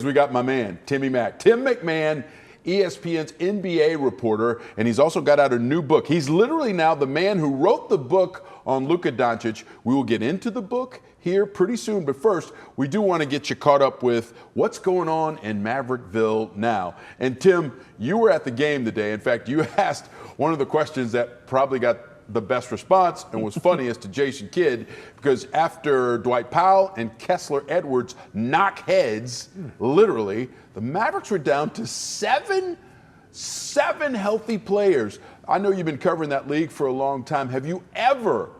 We got my man, Tim MacMahon, ESPN's NBA reporter, and he's also got out a new book. He's literally now the man who wrote the book on Luka Doncic. We will get into the book here pretty soon, but first, we do want to get you caught up with what's going on in Maverickville now. And Tim, you were at the game today. In fact, you asked one of the questions that probably got the best response and was funniest to Jason Kidd, because after Dwight Powell and Kessler Edwards knock heads, literally, the Mavericks were down to seven healthy players. I know you've been covering that league for a long time. Have you ever,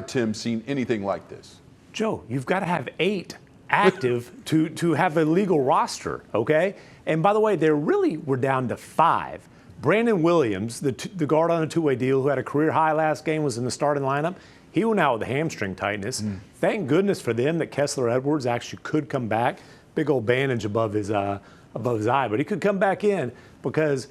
Tim, seen anything like this? Joe, you've got to have 8 active to have a legal roster, okay? And by the way, they really were down to 5. Brandon Williams, the guard on a two-way deal who had a career high last game, was in the starting lineup. He went out with a hamstring tightness. Thank goodness for them that Kessler Edwards actually could come back. Big old bandage above his eye, but he could come back in because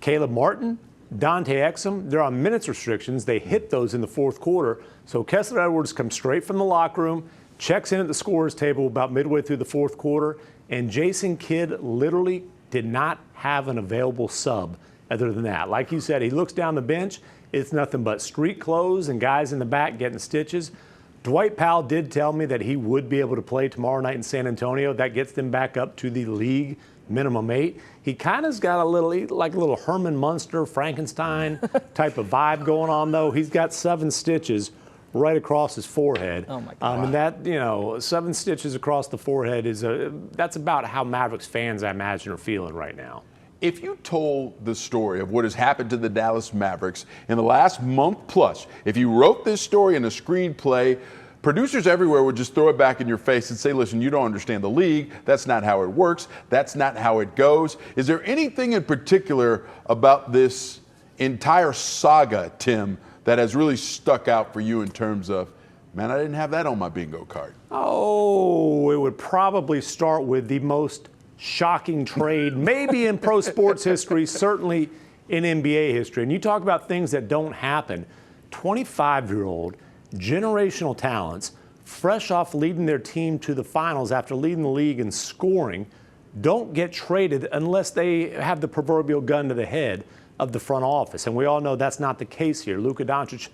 Caleb Martin, Dante Exum, they're on minutes restrictions. They hit those in the fourth quarter. So Kessler Edwards comes straight from the locker room, checks in at the scorer's table about midway through the fourth quarter, and Jason Kidd literally did not have an available sub other than that. Like you said, he looks down the bench, it's nothing but street clothes and guys in the back getting stitches. Dwight Powell did tell me that he would be able to play tomorrow night in San Antonio. That gets them back up to the league minimum 8. He kind of's got a little Herman Munster, Frankenstein type of vibe going on, though. He's got 7 stitches right across his forehead. Oh, my God. And that, 7 stitches across the forehead that's about how Mavericks fans, I imagine, are feeling right now. If you told the story of what has happened to the Dallas Mavericks in the last month plus, if you wrote this story in a screenplay, producers everywhere would just throw it back in your face and say, listen, you don't understand the league. That's not how it works. That's not how it goes. Is there anything in particular about this entire saga, Tim, that has really stuck out for you in terms of, man, I didn't have that on my bingo card? Oh, it would probably start with the most shocking trade, maybe in pro sports history, certainly in NBA history. And you talk about things that don't happen. 25-year-old generational talents, fresh off leading their team to the finals after leading the league in scoring, don't get traded unless they have the proverbial gun to the head of the front office. And we all know that's not the case here. Luka Doncic,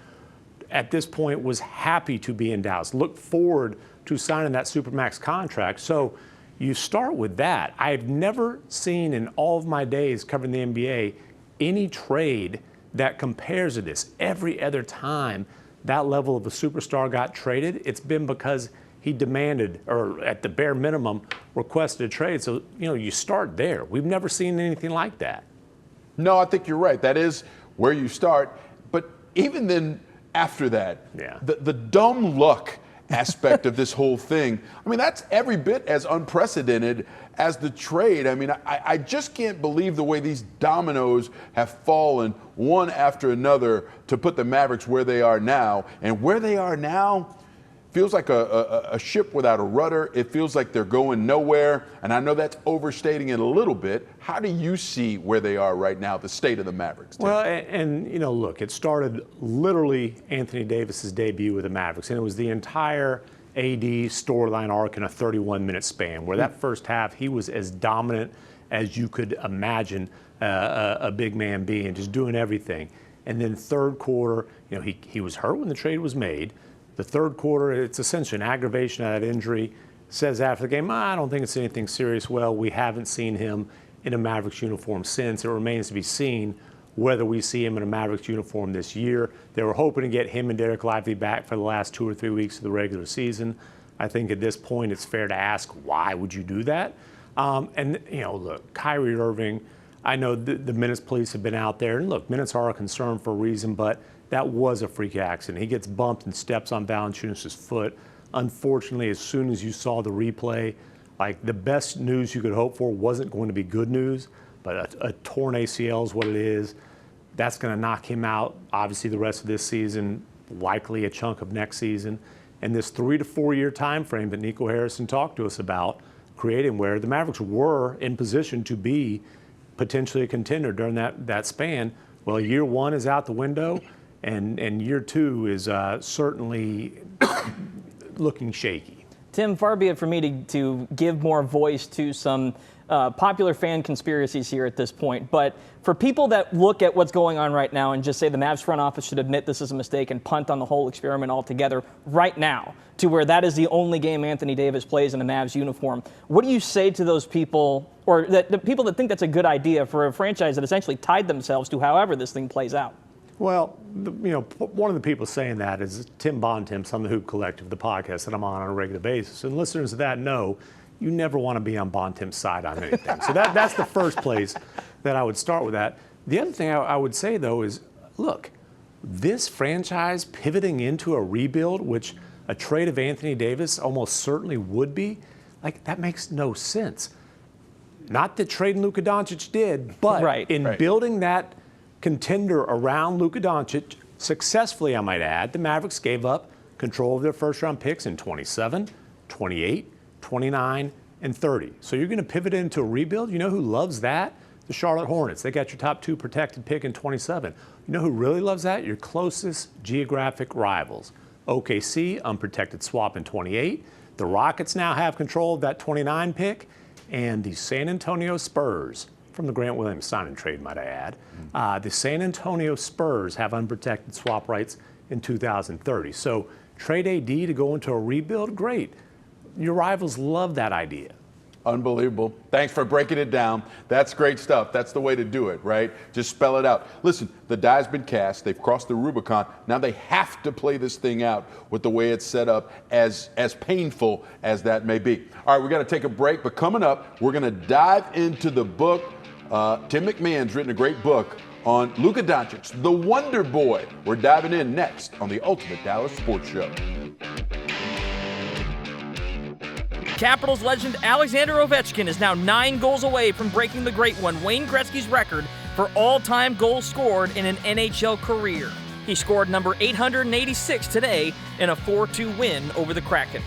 at this point, was happy to be in Dallas, looked forward to signing that Supermax contract. So you start with that. I've never seen in all of my days covering the NBA any trade that compares to this. Every other time that level of a superstar got traded, it's been because he demanded, or at the bare minimum, requested a trade. So, you start there. We've never seen anything like that. No, I think you're right. That is where you start. But even then, after that, the dumb luck aspect of this whole thing, I mean, that's every bit as unprecedented as the trade. I mean, I just can't believe the way these dominoes have fallen one after another to put the Mavericks where they are now. And where they are now feels like a ship without a rudder. It feels like they're going nowhere. And I know that's overstating it a little bit. How do you see where they are right now, the state of the Mavericks? Tim? Well, and look, it started literally Anthony Davis's debut with the Mavericks, and it was the entire AD storyline arc in a 31-minute span, where that first half he was as dominant as you could imagine a big man being, just doing everything. And then third quarter, he was hurt when the trade was made. The third quarter, it's essentially an aggravation of that injury. Says after the game, I don't think it's anything serious. Well, we haven't seen him in a Mavericks uniform since. It remains to be seen whether we see him in a Mavericks uniform this year. They were hoping to get him and Derek Lively back for the last 2 or 3 weeks of the regular season. I think at this point it's fair to ask, why would you do that? Look, Kyrie Irving, I know the minutes police have been out there. And look, minutes are a concern for a reason, but that was a freak accident. He gets bumped and steps on Valanciunas' foot. Unfortunately, as soon as you saw the replay, like, the best news you could hope for wasn't going to be good news, but a torn ACL is what it is. That's going to knock him out, obviously, the rest of this season, likely a chunk of next season. And this 3 to 4 year time frame that Nico Harrison talked to us about, creating where the Mavericks were in position to be potentially a contender during that span. Well, year 1 is out the window, and year 2 is certainly looking shaky. Tim, far be it for me to give more voice to some popular fan conspiracies here at this point, but for people that look at what's going on right now and just say the Mavs front office should admit this is a mistake and punt on the whole experiment altogether right now, to where that is the only game Anthony Davis plays in a Mavs uniform, what do you say to those people, or the people that think that's a good idea for a franchise that essentially tied themselves to however this thing plays out? Well, one of the people saying that is Tim Bontemps on the Hoop Collective, the podcast that I'm on a regular basis. And listeners of that know you never want to be on Bontemps' side on anything. So that's the first place that I would start with that. The other thing I would say, though, is, look, this franchise pivoting into a rebuild, which a trade of Anthony Davis almost certainly would be, like, that makes no sense. Not that trading Luka Doncic did, but building that contender around Luka Doncic successfully, I might add, the Mavericks gave up control of their first-round picks in 27, 28, 29, and 30. So you're going to pivot into a rebuild? You know who loves that? The Charlotte Hornets. They got your top 2 protected pick in 27. You know who really loves that? Your closest geographic rivals. OKC, unprotected swap in 28. The Rockets now have control of that 29 pick. And the San Antonio Spurs, from the Grant Williams sign and trade, might I add. The San Antonio Spurs have unprotected swap rights in 2030. So trade AD to go into a rebuild, great. Your rivals love that idea. Unbelievable. Thanks for breaking it down. That's great stuff. That's the way to do it, right? Just spell it out. Listen, the die's been cast. They've crossed the Rubicon. Now they have to play this thing out with the way it's set up, as painful as that may be. All right, we got to take a break, but coming up, we're going to dive into the book. Tim MacMahon's written a great book on Luka Doncic, the Wonder Boy. We're diving in next on the Ultimate Dallas Sports Show. Capitals legend Alexander Ovechkin is now 9 goals away from breaking the great one, Wayne Gretzky's record for all-time goals scored in an NHL career. He scored number 886 today in a 4-2 win over the Kraken.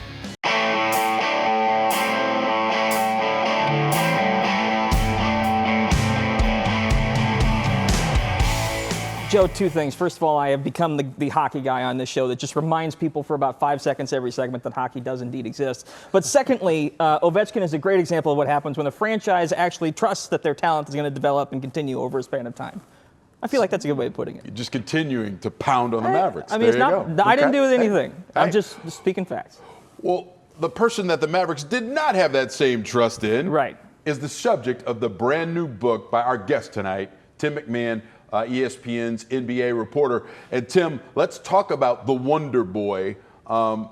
Joe, 2 things. First of all, I have become the hockey guy on this show that just reminds people for about 5 seconds every segment that hockey does indeed exist. But secondly, Ovechkin is a great example of what happens when a franchise actually trusts that their talent is going to develop and continue over a span of time. I feel like that's a good way of putting it. You're just continuing to pound on the Mavericks. I mean, it's not. I didn't do anything. Hey. I'm just speaking facts. Well, the person that the Mavericks did not have that same trust in is the subject of the brand new book by our guest tonight, Tim MacMahon, ESPN's NBA reporter. And Tim, let's talk about the Wonder Boy. How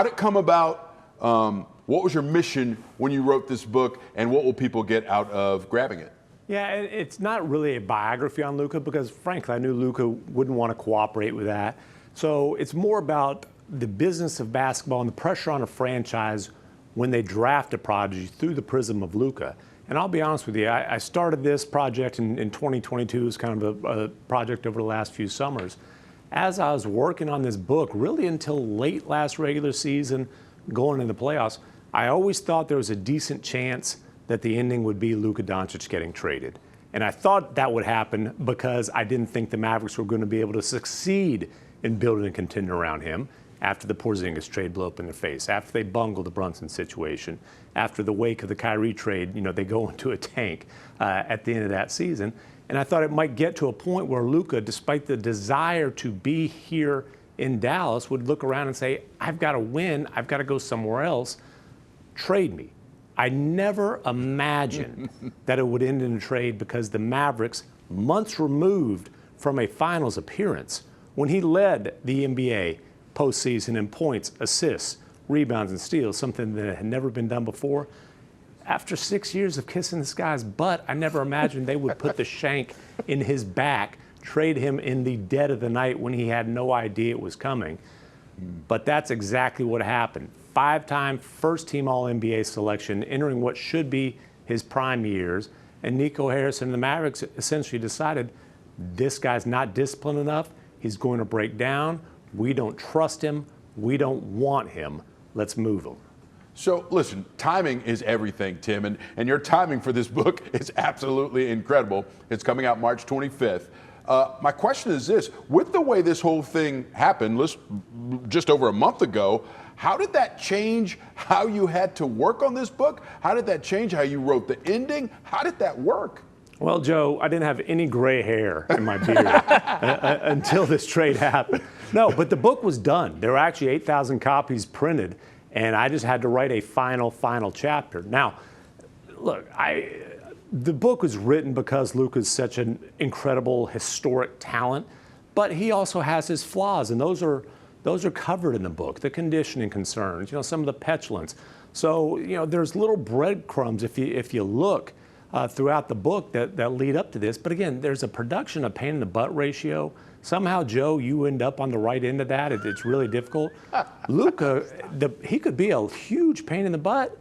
did it come about? What was your mission when you wrote this book, and what will people get out of grabbing it? Yeah, it's not really a biography on Luka because, frankly, I knew Luka wouldn't want to cooperate with that. So it's more about the business of basketball and the pressure on a franchise when they draft a prodigy through the prism of Luka. And I'll be honest with you, I started this project in 2022 as kind of a project over the last few summers. As I was working on this book, really until late last regular season, going into the playoffs, I always thought there was a decent chance that the ending would be Luka Doncic getting traded. And I thought that would happen because I didn't think the Mavericks were going to be able to succeed in building a contender around him after the Porzingis trade blew up in their face, after they bungled the Brunson situation, after the wake of the Kyrie trade, they go into a tank at the end of that season. And I thought it might get to a point where Luka, despite the desire to be here in Dallas, would look around and say, I've got to win, I've got to go somewhere else, trade me. I never imagined that it would end in a trade because the Mavericks, months removed from a finals appearance, when he led the NBA postseason in points, assists, rebounds, and steals, something that had never been done before. After 6 years of kissing this guy's butt, I never imagined they would put the shank in his back, trade him in the dead of the night when he had no idea it was coming. But that's exactly what happened. 5-time first-team All-NBA selection, entering what should be his prime years. And Nico Harrison and the Mavericks essentially decided this guy's not disciplined enough. He's going to break down. We don't trust him. We don't want him. Let's move him. So listen, timing is everything, Tim, and your timing for this book is absolutely incredible. It's coming out March 25th. My question is this: with the way this whole thing happened just over a month ago, How did that change how you had to work on this book? How did that change how you wrote the ending? How did that work? Well, Joe, I didn't have any gray hair in my beard until this trade happened. No, but the book was done. There were actually 8,000 copies printed, and I just had to write a final chapter. Now, look, the book was written because Luka's such an incredible historic talent, but he also has his flaws, and those are covered in the book. The conditioning concerns, some of the petulance. So, there's little breadcrumbs if you look throughout the book that lead up to this. But again, there's a production of pain in the butt ratio. Somehow, Joe, you end up on the right end of that. It's really difficult. Luka, he could be a huge pain in the butt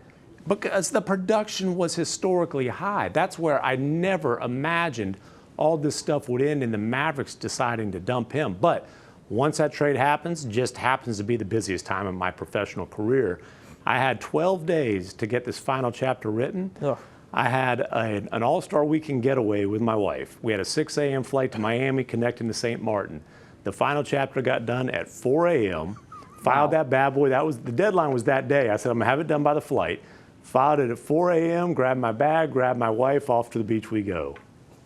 because the production was historically high. That's where I never imagined all this stuff would end in the Mavericks deciding to dump him. But once that trade happens, just happens to be the busiest time of my professional career. I had 12 days to get this final chapter written. Ugh. I had an all-star weekend getaway with my wife. We had a 6 a.m. flight to Miami connecting to St. Martin. The final chapter got done at 4 a.m. Filed that bad boy. The deadline was that day. I said, I'm going to have it done by the flight. Filed it at 4 a.m., grabbed my bag, grabbed my wife, off to the beach we go.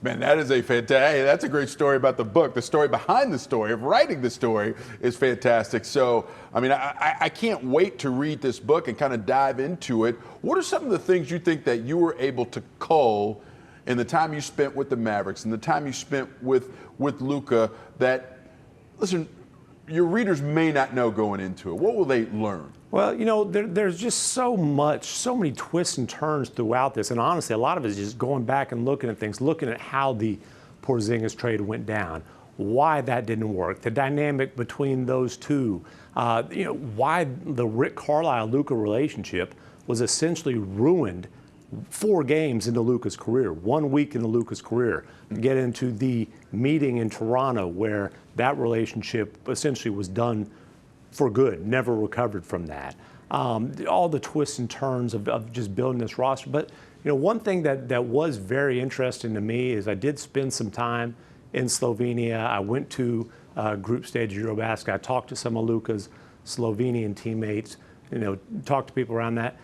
Man, that is that's a great story about the book. The story behind the story of writing the story is fantastic. So, I can't wait to read this book and kind of dive into it. What are some of the things you think that you were able to cull in the time you spent with the Mavericks and the time you spent with Luka that, listen, your readers may not know going into it? What will they learn? Well, there's just so many twists and turns throughout this. And honestly, a lot of it is just going back and looking at things, looking at how the Porzingis trade went down, why that didn't work, the dynamic between those two, why the Rick Carlisle-Luka relationship was essentially ruined 4 games into Luka's career, 1 week into Luka's career. Get into the meeting in Toronto where that relationship essentially was done for good, never recovered from that. All the twists and turns of just building this roster. But one thing that was very interesting to me is I did spend some time in Slovenia. I went to group stage Eurobasket. I talked to some of Luka's Slovenian teammates, talked to people around that.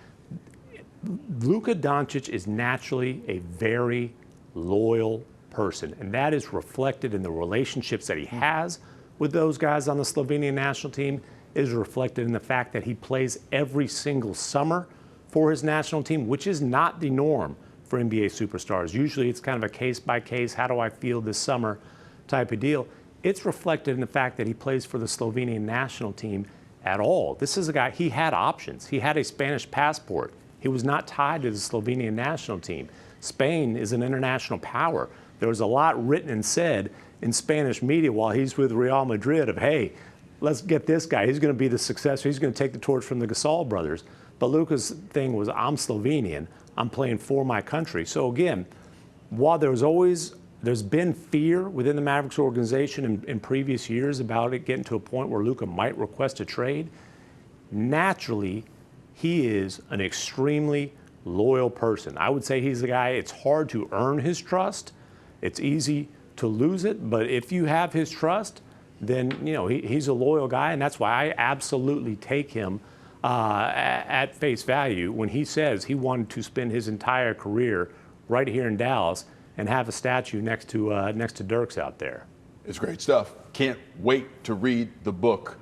Luka Doncic is naturally a very loyal person, and that is reflected in the relationships that he has with those guys on the Slovenian national team. Is reflected in the fact that he plays every single summer for his national team, which is not the norm for NBA superstars. Usually it's kind of a case-by-case, how do I feel this summer type of deal. It's reflected in the fact that he plays for the Slovenian national team at all. This is a guy, he had options. He had a Spanish passport. He was not tied to the Slovenian national team. Spain is an international power. There was a lot written and said in Spanish media while he's with Real Madrid of, hey, let's get this guy. He's going to be the successor. He's going to take the torch from the Gasol brothers. But Luka's thing was, I'm Slovenian. I'm playing for my country. So again, while there's been fear within the Mavericks organization in previous years about it getting to a point where Luka might request a trade, naturally, he is an extremely loyal person. I would say he's the guy, it's hard to earn his trust. It's easy to lose it. But if you have his trust, then he's a loyal guy, and that's why I absolutely take him at face value when he says he wanted to spend his entire career right here in Dallas and have a statue next to Dirk's out there. It's great stuff. Can't wait to read the book.